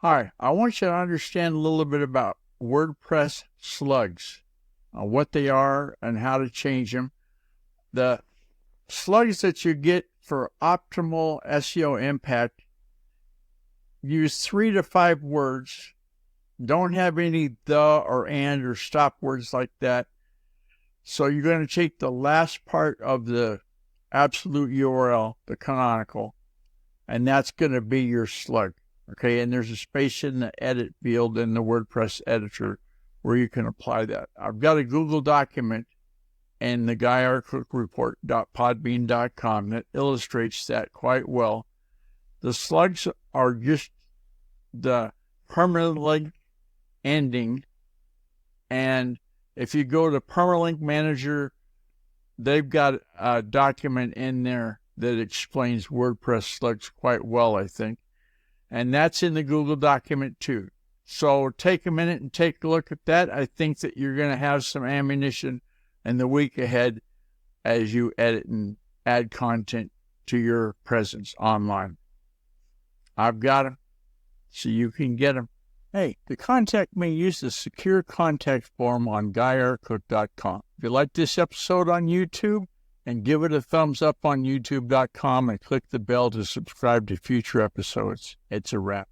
Hi, I want you to understand a little bit about WordPress slugs, what they are and how to change them. The slugs that you get for optimal SEO impact use 3 to 5 words, don't have any the or and or stop words like that. So you're going to take the last part of the absolute URL, the canonical, and that's going to be your slug. Okay, and there's a space in the edit field in the WordPress editor where you can apply that. I've got a Google document in the theguyrcookreport.podbean.com that illustrates that quite well. The slugs are just the permalink ending, and if you go to Permalink Manager, they've got a document in there that explains WordPress slugs quite well, I think. And that's in the Google document too. So take a minute and take a look at that. I think that you're going to have some ammunition in the week ahead as you edit and add content to your presence online. I've got them, so you can get them. Hey, to contact me, use the secure contact form on guyrcook.com. If you like this episode on YouTube, and give it a thumbs up on youtube.com and click the bell to subscribe to future episodes. It's a wrap.